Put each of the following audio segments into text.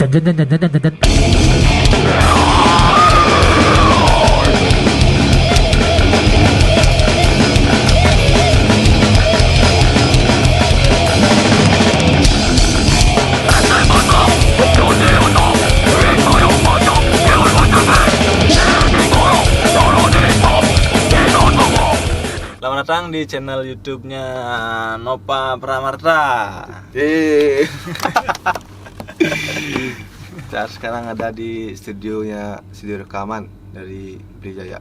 Selamat datang di channel YouTube-nya Nova Pramarta. Saya sekarang ada di studio rekaman dari Brijaya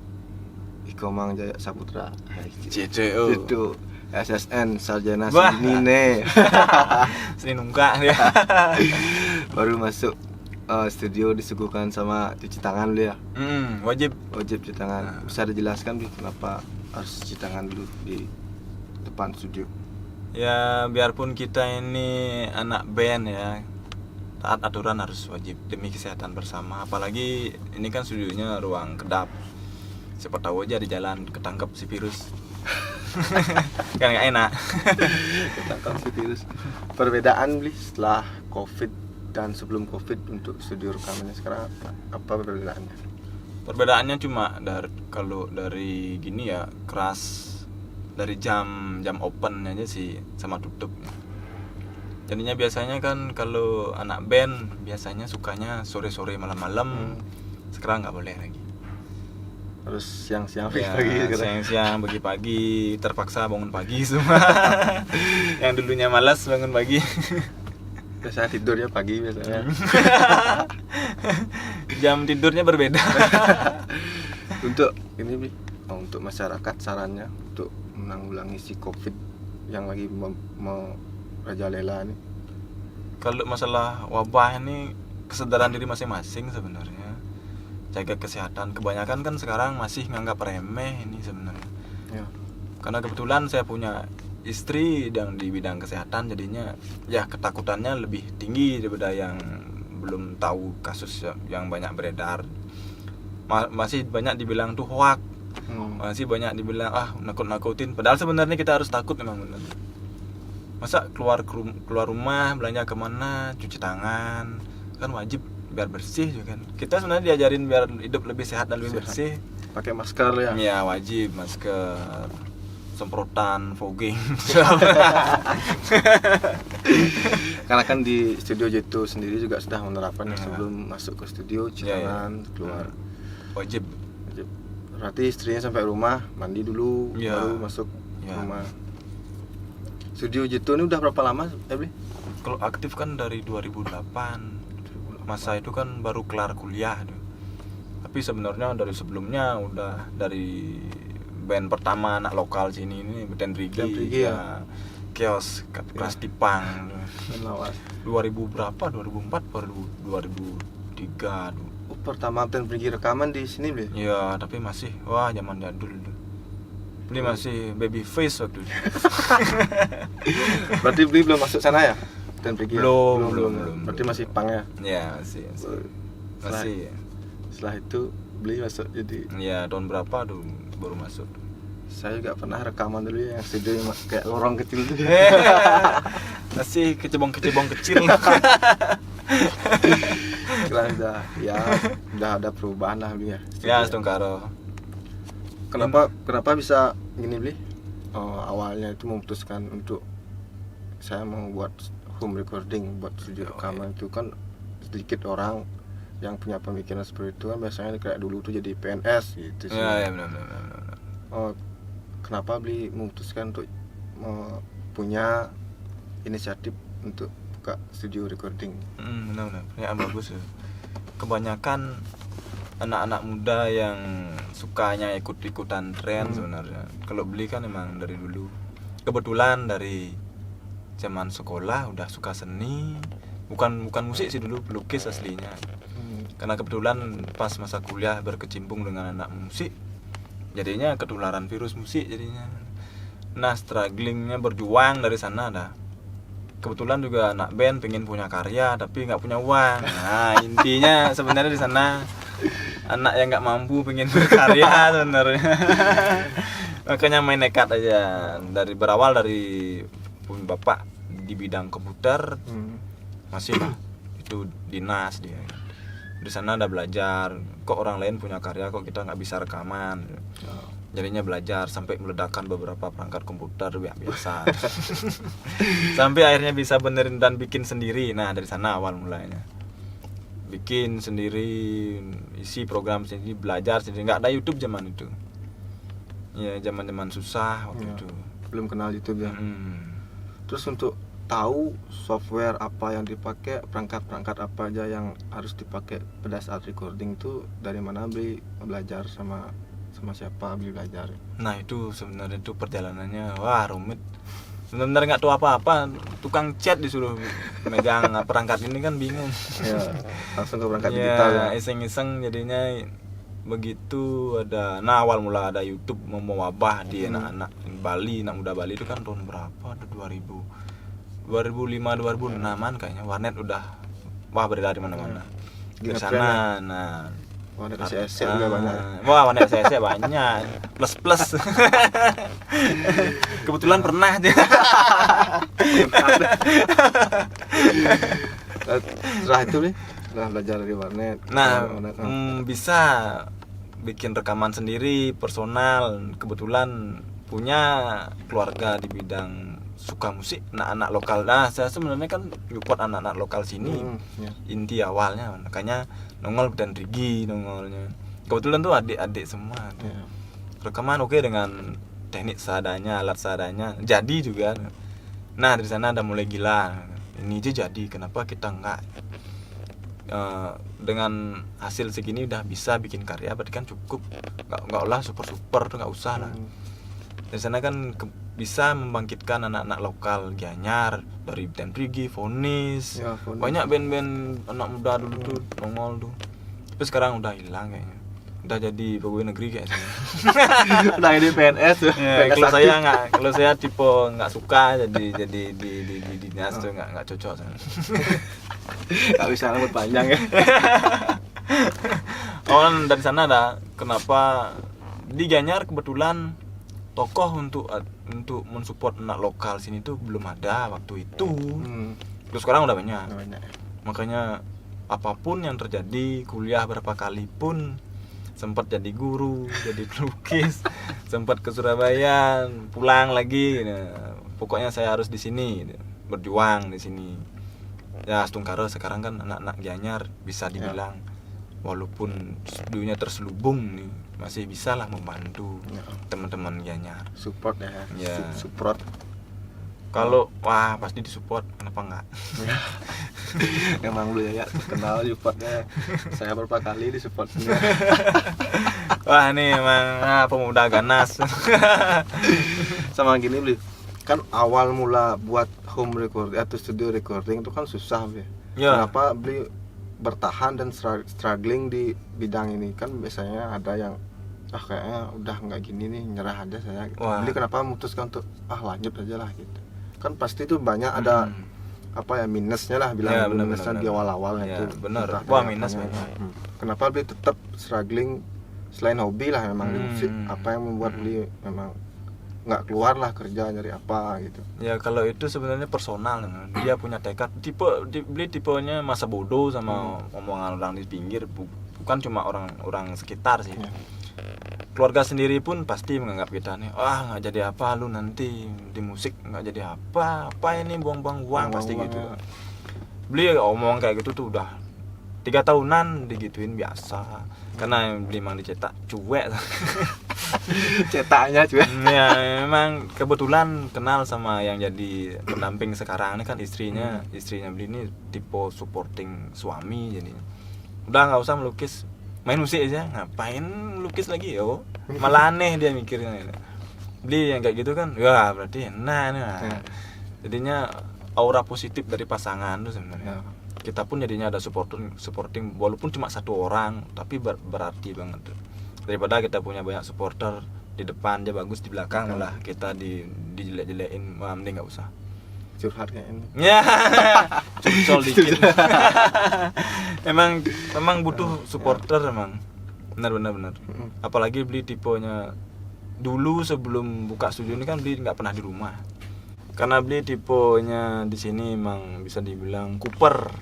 Ikomang Jaya Saputra. CCO. Itu SSN Sarjana Wah. Sinine. Sini nungka ya. Baru masuk studio disuguhkan sama cuci tangan dulu ya. Wajib. Wajib cuci tangan. Bisa dijelaskan Bi, kenapa harus cuci tangan dulu di depan studio? Ya biarpun kita ini anak band ya, taat aturan harus wajib demi kesehatan bersama. Apalagi ini kan studionya ruang kedap. Siapa tahu aja di jalan ketangkep si virus. Kan nggak enak. Ketangkap si virus. Perbedaan Bi setelah COVID dan sebelum COVID untuk studio rekamannya sekarang apa perbedaannya? Perbedaannya cuma kalau dari gini ya keras dari jam open aja sih sama tutup. Jadinya biasanya kan kalau anak band biasanya sukanya sore-sore malam-malam. Sekarang nggak boleh lagi. Harus siang-siang Ya, pagi. siang-siang pagi-pagi terpaksa bangun pagi semua. Yang dulunya malas bangun pagi. Biasanya tidurnya pagi biasanya. Jam tidurnya berbeda. Untuk ini Bi, untuk masyarakat sarannya untuk menanggulangi si COVID yang lagi merajalela nih. Kalau masalah wabah ini kesadaran diri masing-masing sebenarnya. Jaga kesehatan. Kebanyakan kan sekarang masih nganggap remeh ini sebenarnya. Ya. Karena kebetulan saya punya istri yang di bidang kesehatan, jadinya ya ketakutannya lebih tinggi daripada yang belum tahu kasus yang banyak beredar. Masih banyak dibilang tuh hoak. Masih banyak dibilang nakut-nakutin. Padahal sebenarnya kita harus takut memang benar. Masa keluar rumah belanja kemana cuci tangan kan wajib biar bersih juga kan. Kita sebenarnya diajarin biar hidup lebih sehat dan lebih bersih. Pakai masker ya. Ya wajib masker, semprotan, fogging. Karena kan di studio J2 sendiri juga sudah menerapkan Ya. Sebelum masuk ke studio cuci Ya, ya. tangan, keluar. Wajib. Berarti istrinya sampai rumah mandi dulu Ya. baru masuk Ya. rumah. Studio J2 ini udah berapa lama, Ebli? Kalau aktif kan dari 2008. Masa itu kan baru kelar kuliah tuh. Tapi sebenarnya dari sebelumnya udah dari band pertama anak lokal sini ini Band Rigi ya. Kios kelas Tipang. Lawas. 2000 berapa? 2004 baru 2003 tuh. Pertama Band pergi rekaman di sini, Bli? Ya, tapi masih zaman jadul tuh. Ini masih baby face waktu itu. Berarti Bli belum masuk sana ya? Dan pergi Belum. Berarti masih pang ya? Ya, masih. Setelah itu Bli masuk jadi. Ya, tahun berapa tuh baru masuk. Saya juga pernah rekaman dulu ya, yang studio yang kayak lorong kecil tuh. Masih kecebong-kecebong kecil. Setelah udah ada perubahan lah Bli ya. Ya, setengkaro. Kenapa bisa gini Bli? Awalnya itu memutuskan untuk saya mau buat home recording, buat studio rekaman. Itu kan sedikit orang yang punya pemikiran seperti itu kan biasanya kayak dulu tuh jadi PNS gitu sih. Ya, benar. Kenapa Bli memutuskan untuk punya inisiatif untuk buka studio recording? Benar. Ya, bagus ya. Kebanyakan anak-anak muda yang sukanya ikut-ikutan tren sebenarnya. Kalau Bli kan emang dari dulu. Kebetulan dari zaman sekolah udah suka seni. Bukan musik sih dulu, pelukis aslinya. Karena kebetulan pas masa kuliah berkecimpung dengan anak musik, jadinya ketularan virus musik jadinya. Nah, strugglingnya berjuang dari sana dah. Kebetulan juga anak band pengen punya karya tapi nggak punya uang. Nah, intinya sebenarnya di sana anak yang nggak mampu pengen berkarya sebenarnya. Makanya main nekat aja. Berawal dari punya bapak di bidang komputer, masih lah itu dinas dia. Di sana ada belajar, kok orang lain punya karya kok kita nggak bisa rekaman. Jadinya belajar sampai meledakan beberapa perangkat komputer biasa. Sampai akhirnya bisa benerin dan bikin sendiri. Nah dari sana awal mulanya, bikin sendiri, isi program sendiri, belajar sendiri. Nggak ada YouTube zaman itu. Ya zaman susah waktu itu. Belum kenal YouTube ya. Terus untuk tahu software apa yang dipakai, perangkat apa aja yang harus dipakai pada saat recording itu dari mana belajar sama siapa belajar? Nah itu sebenarnya itu perjalanannya wah rumit. Benar-benar nggak tahu apa-apa, tukang chat disuruh megang perangkat ini kan bingung. Ya, langsung ke perangkat digital ya. Iseng-iseng jadinya begitu ada. Nah awal mula ada YouTube mewabah di anak-anak Bali, anak muda Bali itu kan tahun berapa? Ada 2005-2006an kayaknya. Warnet udah beredar di mana-mana. Di sana, nah warnet SSC juga banyak. Wah warnet SSC banyak. Plus. Kebetulan pernah aja. Setelah itu nih, setelah belajar di warnet. Nah, bisa bikin rekaman sendiri, personal. Kebetulan punya keluarga di bidang suka musik, anak-anak lokal. Nah, saya sebenarnya kan support anak-anak lokal sini. Inti awalnya, makanya nongol dan Rigi nongolnya. Kebetulan tuh adik-adik semua. Rekaman oke dengan teknik seadanya, alat seadanya. Jadi juga. Nah, dari sana ada mulai gila. Ini aja jadi, kenapa kita enggak? Dengan hasil segini udah bisa bikin karya, berarti kan cukup. Enggak lah super tuh enggak usah lah. Dari sana kan bisa membangkitkan anak-anak lokal Gianyar, dari Dan Rigi, Fonis, banyak band-band anak muda dulu tuh nongol tuh. Tapi sekarang udah hilang kayaknya, udah jadi pegawai negeri kayaknya. Udah jadi PNS tuh. Ya, kalau saya tipe nggak suka jadi di dinas tuh nggak cocok saya. Nggak bisa rambut panjang ya. Dari sana ada kenapa di Gianyar kebetulan tokoh untuk mensupport anak lokal sini tuh belum ada waktu itu. Terus sekarang udah banyak. Makanya apapun yang terjadi, kuliah berapa kali pun, sempat jadi guru, jadi pelukis, sempat ke Surabaya, pulang lagi. Nah, pokoknya saya harus di sini, berjuang di sini. Ya Stungkaro sekarang kan anak-anak Gianyar bisa dibilang walaupun dunia terselubung nih, masih bisa lah membantu teman-teman Gianyar. Support ya. Support. Kalau pasti disupport, kenapa enggak? Emang lu ya kenal supportnya. Saya berapa kali disupportnya. Wah ini emang pemuda ganas. Sama gini beli. Kan awal mula buat home recording atau studio recording itu kan susah ya. Kenapa beli bertahan dan struggling di bidang ini? Kan biasanya ada yang kayaknya udah nggak gini nih, nyerah aja saya gitu. Jadi kenapa memutuskan untuk lanjut aja lah gitu? Kan pasti tuh banyak ada minusnya lah, bilang minusnya di awal-awal itu. Benar. Minus banyak. Kenapa beli tetap struggling selain hobi lah memang di musik? Apa yang membuat beli memang nggak keluar lah kerja nyari apa gitu? Ya kalau itu sebenarnya personal, dia punya tekad. Beli tipenya masa bodoh sama omongan orang di pinggir, bukan cuma orang sekitar sih. Keluarga sendiri pun pasti menganggap kita nih, nggak jadi apa lu nanti di musik, nggak jadi apa ini buang-buang uang pasti gitu. Beli omong kayak gitu tuh udah 3 tahunan digituin biasa, karena beli memang dicetak cuek. Cetaknya cuek. Ya memang kebetulan kenal sama yang jadi pendamping sekarang ini kan istrinya beli ini tipe supporting suami, jadi udah nggak usah melukis, main musik aja, ngapain lukis lagi yo, malah aneh dia mikirnya. Beli yang kayak gitu kan, berarti jadinya aura positif dari pasangan tuh sebenarnya. Kita pun jadinya ada supporting walaupun cuma 1 orang, tapi berarti banget tuh. Daripada kita punya banyak supporter di depan dia bagus, di belakang malah kita dijelek-jelekin, mending nggak usah. Curhat kayak ini. Ya, curcol dikit. Memang butuh supporter emang. Benar. Apalagi beli tipenya dulu sebelum buka studio ini kan beli nggak pernah di rumah. Karena beli tipenya di sini emang bisa dibilang Cooper.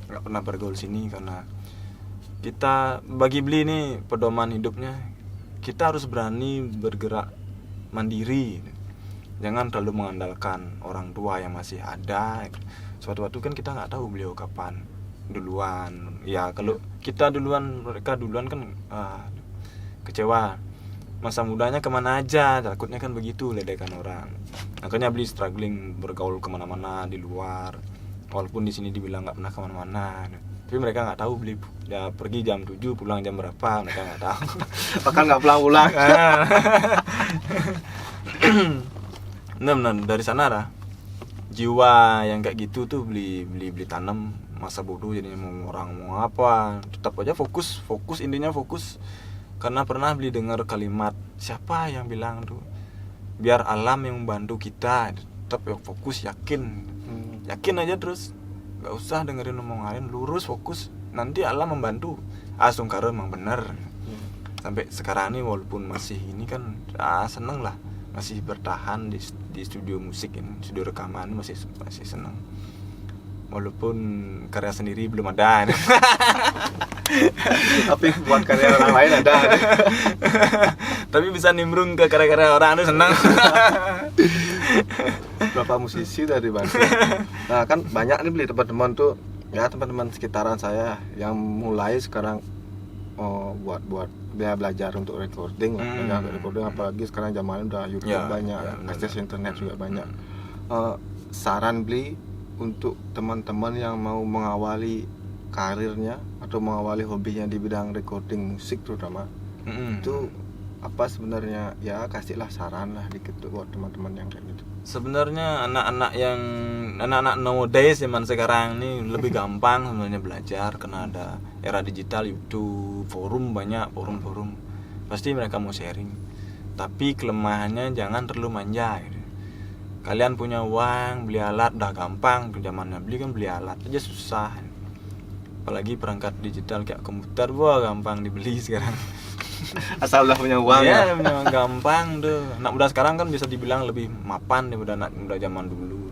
nggak pernah bergaul sini, karena kita bagi Bli ini pedoman hidupnya, kita harus berani bergerak mandiri, jangan terlalu mengandalkan orang tua yang masih ada. Suatu waktu kan kita nggak tahu beliau kapan duluan, ya kalau kita duluan mereka duluan kan kecewa, masa mudanya kemana aja, takutnya kan begitu ledekan orang. Makanya Bli struggling bergaul kemana-mana di luar, walaupun di sini dibilang nggak pernah kemana-mana, tapi mereka nggak tahu Bli ya pergi jam 7 pulang jam berapa, mereka nggak tahu. Bahkan nggak pulang-pulang. Benar dari sana lah jiwa yang kayak gitu tuh beli tanam masa bodoh, jadinya mau orang mau apa tetap aja fokus intinya fokus. Karena pernah Bli dengar kalimat siapa yang bilang tuh biar alam yang membantu kita, tetap ya fokus, yakin aja terus, nggak usah dengerin omongan lain, lurus fokus, nanti alam membantu. Sungkara emang bener. Sampai sekarang ini walaupun masih ini kan seneng lah, masih bertahan di studio musik ini, studio rekaman masih seneng, walaupun karya sendiri belum ada. Tapi buat karya orang lain ada. Tapi bisa nimbrung ke karya-karya orang itu senang. Berapa musisi dari Bandung. Nah kan banyak nih Bli teman-teman tuh, ya teman-teman sekitaran saya yang mulai sekarang buat belajar untuk recording, apalagi sekarang zaman udah YouTube banyak, akses internet juga banyak. Saran Bli untuk teman-teman yang mau mengawali karirnya atau mengawali hobinya di bidang recording musik terutama, itu apa sebenarnya, ya kasihlah saran lah dikit tuh buat teman-teman yang kayak gitu. Sebenarnya anak-anak nowadays zaman sekarang ini lebih gampang sebenarnya belajar, karena ada era digital, YouTube, banyak forum pasti mereka mau sharing. Tapi kelemahannya jangan terlalu manja gitu. Kalian punya uang beli alat udah gampang, zamannya beli kan beli alat aja susah, apalagi perangkat digital kayak komputer, gampang dibeli sekarang. Asal udah punya uang ya. Punya gampang tuh. Anak muda sekarang kan bisa dibilang lebih mapan daripada anak muda zaman dulu.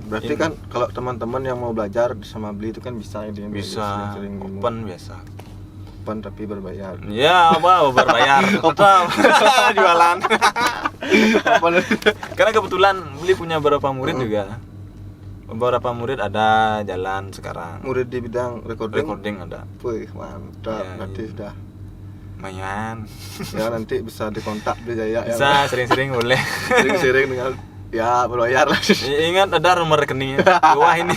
Berarti kan kalau teman-teman yang mau belajar sama Bli itu kan bisa sering open biasa. Open tapi berbayar. Ya, berbayar. Tetap jualan. Karena kebetulan Bli punya beberapa murid juga. Beberapa murid ada jalan sekarang. Murid di bidang recording ada. Wih, mantap. Ya, berarti sudah lumayan. Ya nanti bisa dikontak Bli Jaya. Bisa sering-sering boleh. Sering-sering dengan ya berbayar lah. Ingat ada nomor rekeningnya. Wah ini.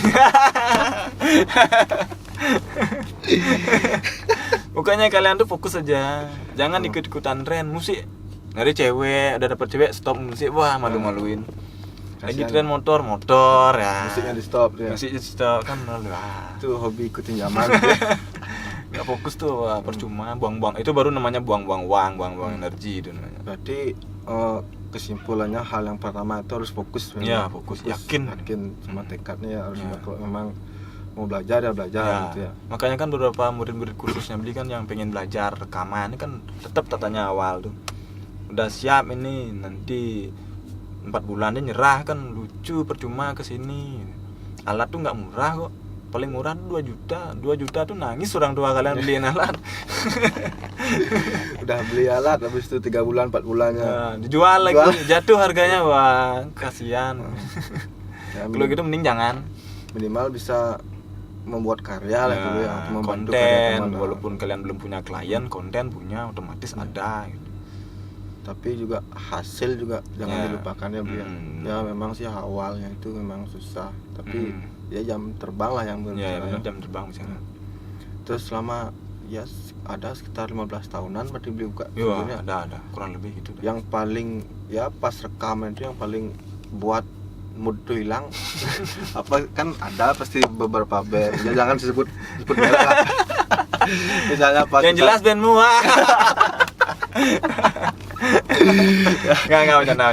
Pokoknya kalian tuh fokus aja. Jangan ikut-ikutan tren musik. Dari cewek, udah dapet cewek stop musik, wah malu-maluin. Lagi tren motor ya. Musiknya di stop ya. Musiknya di stop kan malu. Itu hobi ikutin zaman. Gak fokus tuh, percuma, buang-buang. Itu baru namanya buang-buang uang, buang-buang energi itu namanya. Berarti kesimpulannya hal yang pertama itu harus fokus. Ya, fokus. Yakin sama tekadnya ya, harus kalau memang mau belajar ya belajar gitu ya. Makanya kan beberapa murid-murid kursusnya Bli kan yang pengen belajar rekaman ini kan tetap tanya awal tuh. Udah siap ini, nanti 4 bulan dia nyerah kan lucu, percuma kesini. Alat tuh nggak murah kok, paling murah tuh 2 juta tuh nangis orang tua kalian beliin alat. Udah beli alat habis itu 3 bulan 4 bulannya dijual lagi, jatuh harganya, wah kasihan. Ya, kalau gitu mending jangan. Minimal bisa membuat karya lah dulu ya, membantu konten, walaupun kalian belum punya klien, konten punya otomatis ada gitu. Tapi juga hasil juga jangan dilupakan ya Bli. Ya memang sih awalnya itu memang susah, tapi ya jam terbang lah yang berbicara. Ya jam terbang misalnya. Terus selama ya ada sekitar 15 tahunan berarti Bli buka ya, ada kurang lebih gitu. Yang paling ya pas rekaman itu yang paling buat mood tuh hilang. Apa kan ada pasti beberapa band, ya jangan disebut merek lah. Misalnya pas yang jelas bandmu. Enggak bercanda.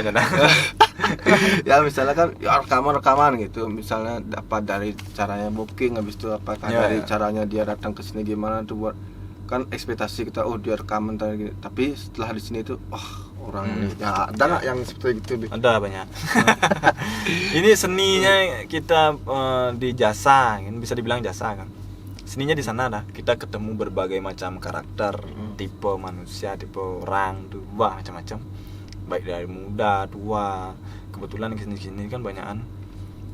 Ya misalnya kan ya rekaman gitu, misalnya dapat dari caranya booking, habis itu apakah dari caranya dia datang ke sini gimana tuh buat kan ekspektasi kita dia rekaman tadi, tapi setelah di sini itu orang ini. Ya ada nggak yang seperti itu Bli? Ada banyak. Ini seninya kita di jasa, kan bisa dibilang jasa kan. Seninya di sana dah. Kita ketemu berbagai macam karakter, tipe manusia, tipe orang tuh, wah macam-macam. Baik dari muda, tua. Kebetulan kesini kan banyakan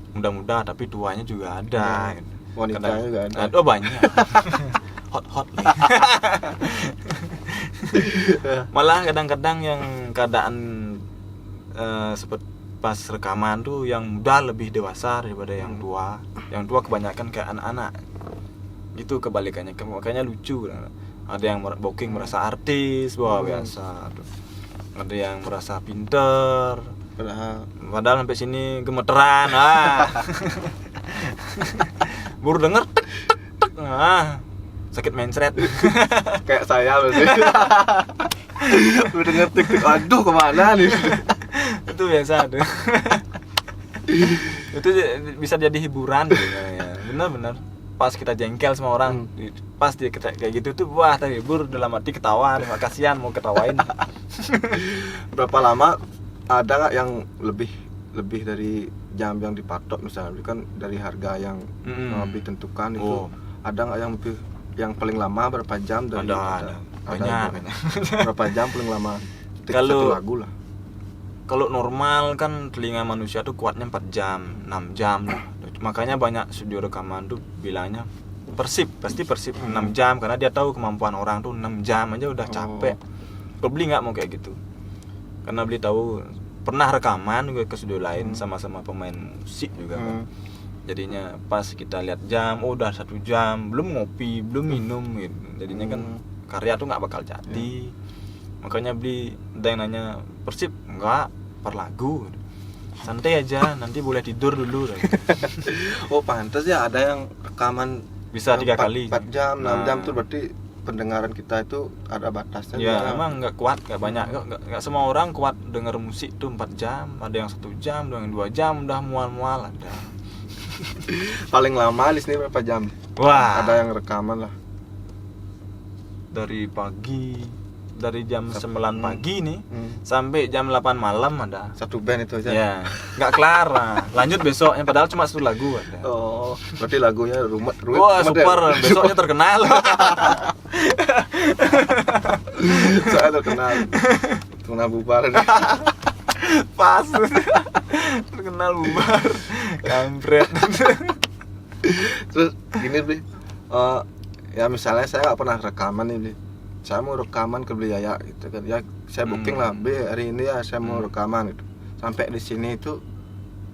muda-muda tapi tuanya juga ada. Gitu. Wanitanya juga ada. Oh banyak. Hot lagi. Malah kadang-kadang yang keadaan seperti pas rekaman tuh yang muda lebih dewasa daripada yang tua. Yang tua kebanyakan kayak anak-anak. Gitu kebalikannya, makanya lucu. Ada yang booking merasa artis, wah biasa tuh. Ada yang merasa pinter, padahal sampai sini gemeteran. Baru denger tek, tek, tek. Sakit mencret. Kayak saya berarti. Udah ngetik, aduh kemana nih? Itu biasa tuh. Itu bisa jadi hiburan ya. Benar-benar. Pas kita jengkel sama orang, pas dia kayak gitu tuh, wah terhibur, dalam hati ketawa, kasihan mau ketawain. Berapa lama ada nggak yang lebih dari jam yang dipatok misalnya, kan dari harga yang ditentukan itu, ada nggak yang paling lama berapa jam dari ada. Banyak. Berapa jam paling lama? Kalau satu lagu lah. Kalau normal kan telinga manusia tuh kuatnya 4 jam, 6 jam. Makanya banyak studio rekaman tuh bilangnya pasti persip 6 jam, karena dia tahu kemampuan orang tuh 6 jam aja udah capek. Kalau beli nggak mau kayak gitu, karena beli tahu pernah rekaman juga ke studio lain sama-sama pemain musik juga kan. Jadinya pas kita lihat jam, udah 1 jam, belum ngopi, belum minum gitu. Jadinya kan karya tuh nggak bakal jadi. Makanya beli ada yang nanya persip enggak per lagu. Santai aja, nanti boleh tidur dulu. Oh pantas ya ada yang rekaman bisa 3 kali 4 jam, 6 jam tuh berarti pendengaran kita itu ada batasnya. Ya memang nggak kuat, nggak banyak, nggak semua orang kuat denger musik tuh 4 jam. Ada yang 1 jam, ada yang 2 jam udah mual-mual ada. Paling lama di sini berapa jam? Wah, ada yang rekaman lah dari jam 9 pagi nih sampai jam 8 malam ada. Satu band itu aja. Ya, nggak kelar. Lanjut besoknya, padahal cuma 1 lagu ada. Oh, berarti lagunya rumet. Wah, super. Besoknya terkenal. Saya terkenal. Terkenal bubar. Pas. Terkenal bubar. Kampret. Terus gini Bli, ya misalnya saya nggak pernah rekaman nih Bli, saya mau rekaman ke Beli Yaya gitu kan, ya saya booking lah Bli hari ini ya saya mau rekaman gitu. Sampai di sini itu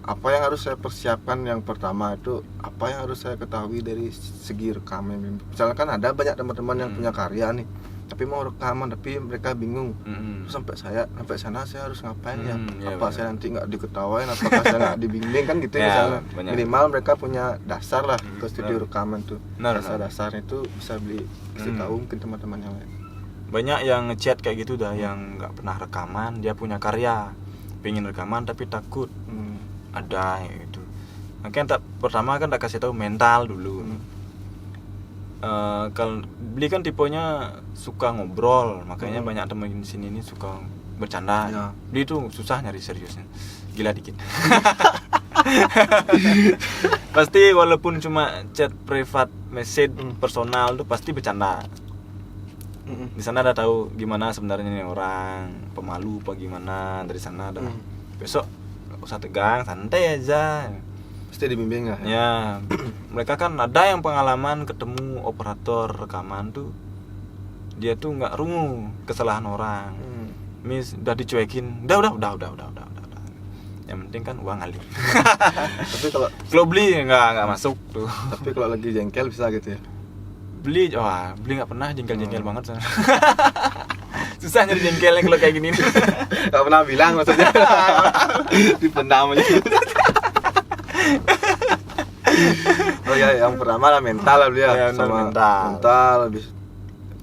apa yang harus saya persiapkan? Yang pertama itu apa yang harus saya ketahui dari segi rekaman? Misalnya kan ada banyak teman-teman yang punya karya nih, tapi mau rekaman tapi mereka bingung. Sampai sana saya harus ngapain ya? Apa saya nanti nggak diketawain? Apakah saya nggak dibimbing kan gitu ya, misalnya. Minimal mereka punya dasar lah ke studio rekaman tuh. Dasar-dasarnya itu bisa kasih tahu mungkin teman-teman yang lain. Banyak yang ngechat kayak gitu dah, yang nggak pernah rekaman, dia punya karya, pengen rekaman tapi takut. Ada gitu. Makanya pertama kan tak kasih tahu mental dulu. Kalau Beli kan tipenya suka ngobrol, makanya banyak teman di sini ini suka bercanda. Ya. Beli itu susah nyari seriusnya, gila dikit. Pasti walaupun cuma chat privat, message personal tuh pasti bercanda. Di sana udah tahu gimana sebenarnya nih orang, pemalu apa gimana, dari sana dah. Besok nggak usah tegang, santai aja. Pasti dibimbing nggak? Ya, mereka kan ada yang pengalaman ketemu operator rekaman tuh, dia tuh nggak rungu kesalahan orang. Udah dicuekin, udah. Yang penting kan uang ngalir. Tapi kalau Beli nggak masuk tuh. Tapi kalau lagi jengkel bisa gitu ya? Beli nggak pernah jengkel banget. Susah nyari jengkelnya kalau kayak gini. Nggak pernah bilang maksudnya. Dipendam aja. Oh ya, yang pertama lah mental lah Beli ya, sama mental.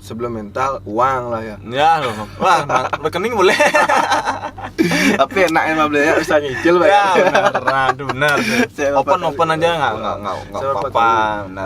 Sebelum mental uang lah ya. Ya, wah, rekening boleh. Tapi enaknya mah Beli ya bisa nyicil Beli. Ya, benar. Open aja nggak apa-apa.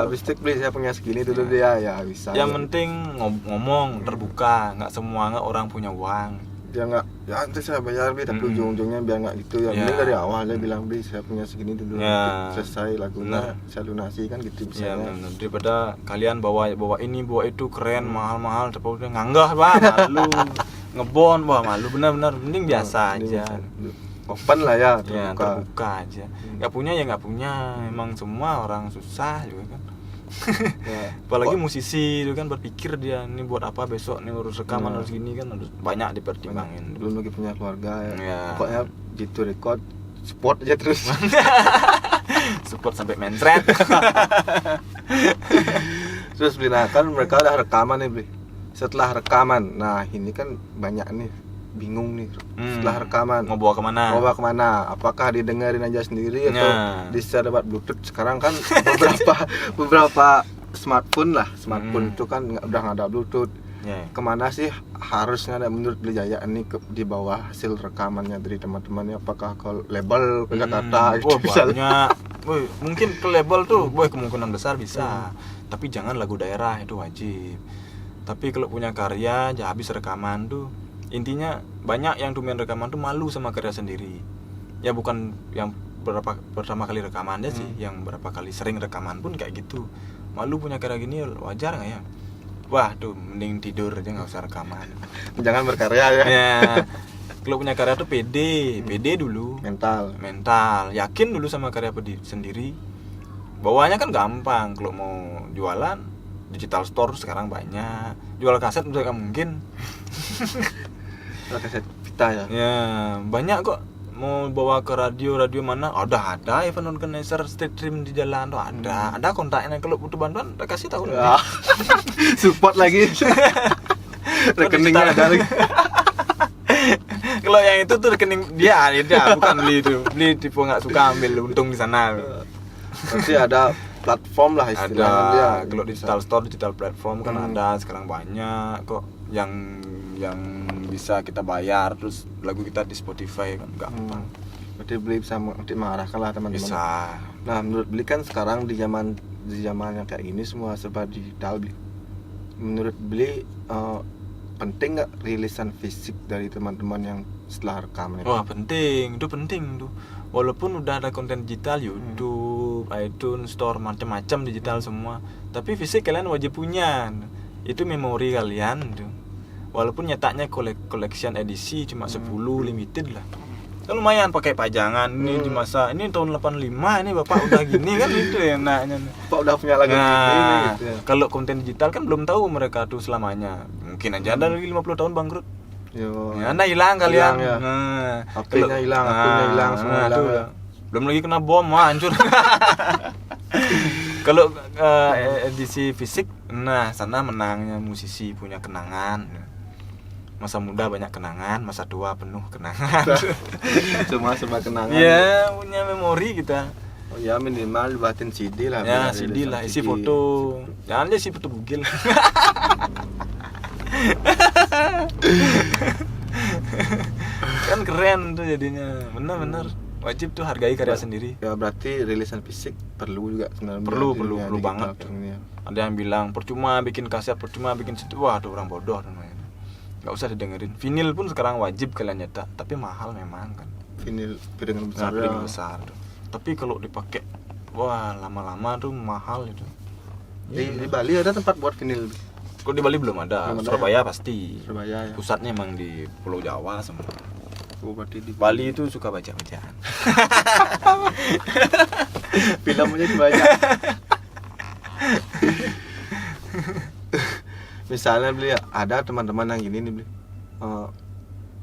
Habis itu Beli saya punya segini dulu dia ya bisa. Yang penting ngomong terbuka, nggak semua orang punya uang. dia nggak, ya nanti saya bayar Bli, tapi ujung-ujungnya biar nggak gitu ya. Mending dari awal dia bilang Bli saya punya segini dulu, nanti selesai lagunya saya lunasi kan gitu Ya misalnya. benar. Daripada kalian bawa ini bawa itu keren mahal-mahal, tapi udah nganggah bang, malu ngebon, wah malu benar-benar. Mending biasa Mending aja. open lah ya, Ya terbuka. terbuka aja. Nggak punya ya nggak punya. Emang semua orang susah juga kan. Ya. Apalagi musisi itu kan berpikir dia ini buat apa besok nih harus rekaman harus gini kan, harus banyak dipertimbangin. Belum lagi punya keluarga ya. Ya. Pokoknya gitu record support aja terus. Support sampai mencret. Terus Bli, nah kan mereka udah rekaman nih Bli. Setelah rekaman, nah ini kan banyak nih bingung nih. Setelah rekaman Mau bawa kemana? mau bawa kemana? Apakah didengerin aja sendiri atau Ya. di share lewat Bluetooth? Sekarang kan beberapa smartphone itu kan udah nggak ada Bluetooth. Ya. Kemana sih harusnya ada menurut Bli Jaya ini di bawah hasil rekamannya dari teman-temannya? Apakah ke label ke Jakarta Wah, misalnya? banyak. Woi, mungkin ke label tuh, boy kemungkinan besar bisa. Tapi jangan lagu daerah, itu wajib. Tapi kalau punya karya, ya habis rekaman tuh. Intinya banyak yang domain rekaman tuh malu sama karya sendiri. Ya bukan yang pertama kali rekamannya sih, yang berapa kali sering rekaman pun kayak gitu. Malu punya karya gini, wajar nggak ya? Wah tuh mending tidur aja nggak usah rekaman. Jangan berkarya ya. Ya, kalau punya karya tuh pede dulu. Mental. Yakin dulu sama karya sendiri. Bawahnya kan gampang. Kalau mau jualan, digital store sekarang banyak. Jual kaset juga mungkin. Kaset pita ya. Ya, banyak kok. Mau bawa ke radio mana? Ada event organizer stream di jalan tuh ada kontaknya. Kalau butuh bantuan, kasih tahu. Ya. Support lagi. Rekeningnya ada lagi. Kalau yang itu tuh rekening dia bukan beli tipe nggak suka ambil untung di sana. Nanti ada platform lah istilahnya dia. Ada kalau digital store, digital platform kan ada sekarang banyak kok yang bisa kita bayar, terus lagu kita di Spotify kan gampang. Berarti Bli bisa mengarahkan lah teman-teman. Bisa. Nah menurut Bli kan sekarang di zaman yang kayak gini semua serba digital Bli. Menurut Bli penting nggak rilisan fisik dari teman-teman yang setelah rekaman itu? Wah penting, itu penting tuh. Walaupun udah ada konten digital, YouTube, iTunes Store, macam-macam digital semua, tapi fisik kalian wajib punya. Itu memori kalian tuh. Walaupun nyetaknya collection edisi cuma 10 limited lah. Kan lumayan pakai pajangan ini di masa ini tahun 85 ini Bapak udah gini kan itu enaknya. Pak udah punya lagu ini gitu ya. Kalau konten digital kan belum tahu mereka tuh selamanya. Mungkin aja ada lagi 50 tahun bangkrut. Yo. Ya, Anda hilang kalian. Hilang ya. Nah, HP-nya hilang, akunnya hilang, semua hilang tuh, ya. Belum lagi kena bom, hancur. Kalau edisi fisik, nah sana menangnya musisi punya kenangan. Masa muda banyak kenangan, masa tua penuh kenangan. Cuma kenangan. Ya, punya memori kita. Oh ya minimal buatin CD lah. Ya, biar CD lah, rilisan isi foto. Jangan aja isi foto bugil. Kan keren tuh jadinya. Bener-bener wajib tuh hargai karya sendiri. Ya berarti rilisan fisik perlu juga sebenarnya. Perlu dunia digital banget. ini ya. Ada yang bilang percuma bikin kaset, percuma bikin situ. Wah, tuh orang bodoh namanya. Gak usah didengerin. Vinyl pun sekarang wajib kalian nyetak, tapi mahal memang kan. Vinyl piringan besar. Nah, piringan besar tuh. Tapi kalau dipakai, wah lama-lama tuh mahal itu. Di Bali ada tempat buat vinyl. Kalau di Bali belum ada. Belum ada Surabaya pasti. Surabaya ya. Pusatnya emang di Pulau Jawa semua. Oh, berarti di Bali itu suka baca-bacaan. filmnya banyak. Misalnya Beli ada teman-teman yang gini nih Beli,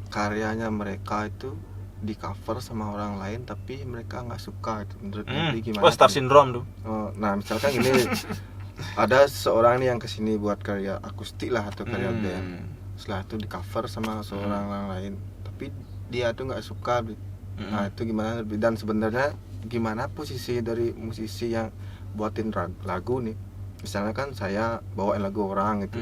karyanya mereka itu di cover sama orang lain tapi mereka nggak suka itu. Menurut Beli gimana? Wah, star syndrome tuh. Nah misalkan gini, ada seorang nih yang kesini buat karya akustik lah atau karya band, setelah itu di cover sama seorang orang lain tapi dia tuh nggak suka Beli. Nah itu gimana Beli? Dan sebenarnya gimana posisi dari musisi yang buatin lagu nih? Misalnya kan saya bawain lagu orang gitu,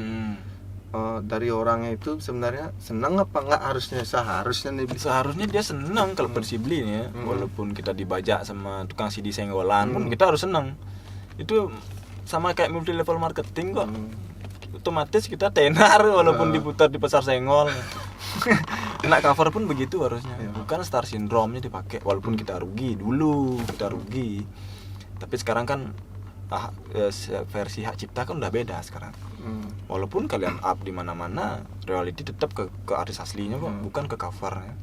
dari orangnya itu sebenarnya senang apa nggak? Seharusnya nih seharusnya dia senang kalau versi Beli nih ya. Walaupun kita dibajak sama tukang CD senggolan pun kita harus senang. Itu sama kayak multi level marketing kok. Otomatis kita tenar walaupun diputar di pasar senggol. Kena cover pun begitu harusnya. Iya. Bukan star syndrome-nya dipakai walaupun kita rugi dulu, kita rugi. Tapi sekarang kan versi hak cipta kan udah beda sekarang. Walaupun kalian up di mana-mana, royalty tetap ke artis aslinya kok, bukan ke covernya.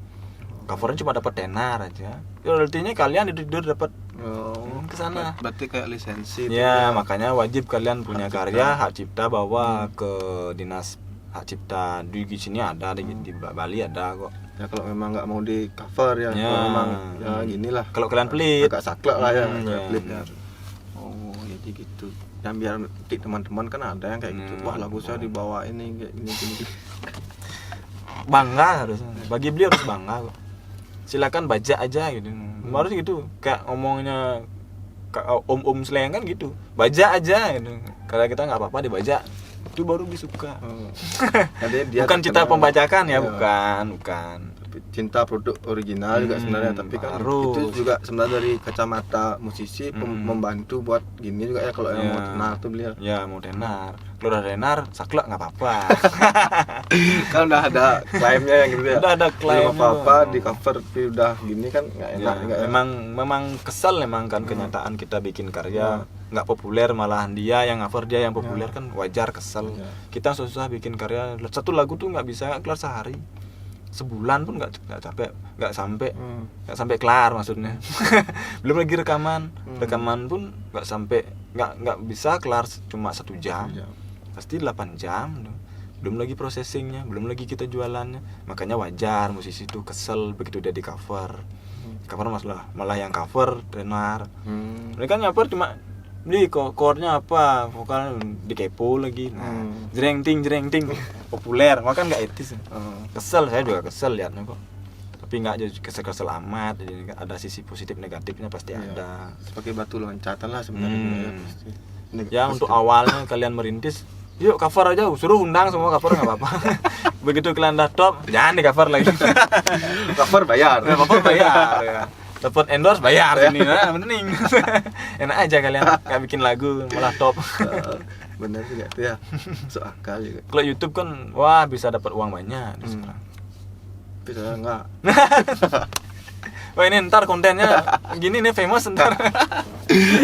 Covernya cuma dapat tenar aja. Royalty-nya kalian tidur dapat ke sana. Berarti kayak lisensi. Ya, makanya wajib kalian punya karya hak cipta bawa ke dinas hak cipta. Di sini ada, di Bali ada kok. Ya kalau memang nggak mau di cover ya, Ya. kalau memang ya ginilah. Kalau kalian pelit, Agak saklek lah ya, ya, pelit ya. benar. Oh, jadi gitu. Dan biar nanti teman-teman kan ada yang kayak gitu. Wah, lagu saya dibawa ini kayak gini. Bangga harusnya. Bagi beliau harus bangga kok. Silakan baca aja gitu. Harus gitu. Kayak ngomongnya om-om slang kan gitu. Baca aja gitu. Kalau kita nggak apa-apa dibaca, itu baru disuka. Jadi dia Bukan kita terkenal. pembacakan ya, Ya. bukan. Cinta produk original juga sebenarnya, tapi kan harus. itu juga sebenarnya dari kacamata musisi membantu buat gini juga ya kalau yang mau tenar tuh beliau. Ya mau tenar. Kalau udah tenar, saklek nggak apa-apa. Kan udah ada klaimnya yang gitu ya. Udah ada klaimnya. Belum apa-apa di cover tapi udah gini kan nggak enak Ya, juga ya. memang kesel memang kan kenyataan kita bikin karya nggak populer, malahan dia yang cover, dia yang populer kan wajar kesel. Ya. Kita susah bikin karya, satu lagu tuh nggak bisa kelar sehari, sebulan pun nggak capek, nggak sampai kelar maksudnya. Belum lagi rekaman pun nggak bisa kelar cuma 1 jam, Ya. pasti 8 jam tuh. Belum lagi processingnya, belum lagi kita jualannya. Makanya wajar musisi itu kesel begitu dia di cover malah yang cover tenar. Mereka nyaper cuma ini chordnya apa, vokal dikepo lagi. Nah, jreng ting populer, makan nggak etis. Kesel, saya juga kesel liatnya kok. Tapi nggak jadi kesel amat. Jadi ada sisi positif negatifnya pasti ada. Sebagai batu loncatan lah sebenarnya ya, pasti. Ya untuk awalnya kalian merintis, yuk cover aja, suruh undang semua cover nggak apa-apa. Begitu kalian udah top, jangan di cover lagi. cover bayar. Cover bayar ya. Dapat endorse bayar ini, nah mending. Enak aja kalian nggak bikin lagu malah top. Bener juga itu ya. Masuk akal juga. Kalau YouTube kan wah bisa dapat uang banyak sekarang. Tapi saya enggak. Wah ini ntar kontennya gini nih famous ntar.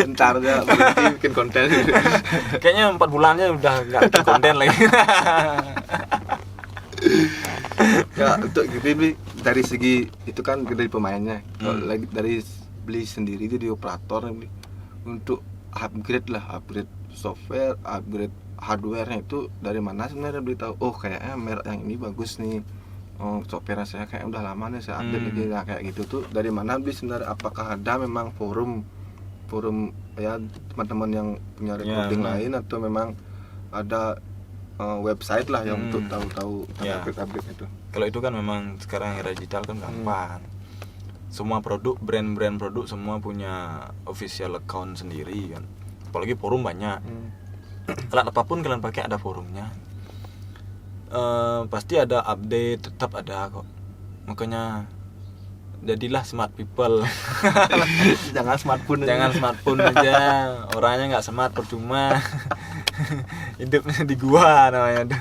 Ntar aja berhenti bikin konten. Kayaknya 4 bulannya udah nggak bikin konten lagi. Ya untuk gitu dari segi itu kan dari pemainnya. Kalau lagi dari beli sendiri itu di operator untuk upgrade software, upgrade hardware-nya itu dari mana sebenarnya beli tahu? Oh kayaknya merek yang ini bagus nih. Oh software saya kayak udah lama nih saya update lagi nah, kayak gitu tuh dari mana beli sebenarnya? Apakah ada memang forum ya teman-teman yang punya recording lain atau memang ada website lah yang untuk tahu-tahu update itu. Kalau itu kan memang sekarang era digital kan gampang. Semua produk, brand-brand produk semua punya official account sendiri kan. Apalagi forum banyak. Alat apapun kalian pakai ada forumnya. Pasti ada update, tetap ada kok. Makanya jadilah smart people. Jangan smartphone aja. Orangnya nggak smart percuma. Hidupnya di gua namanya.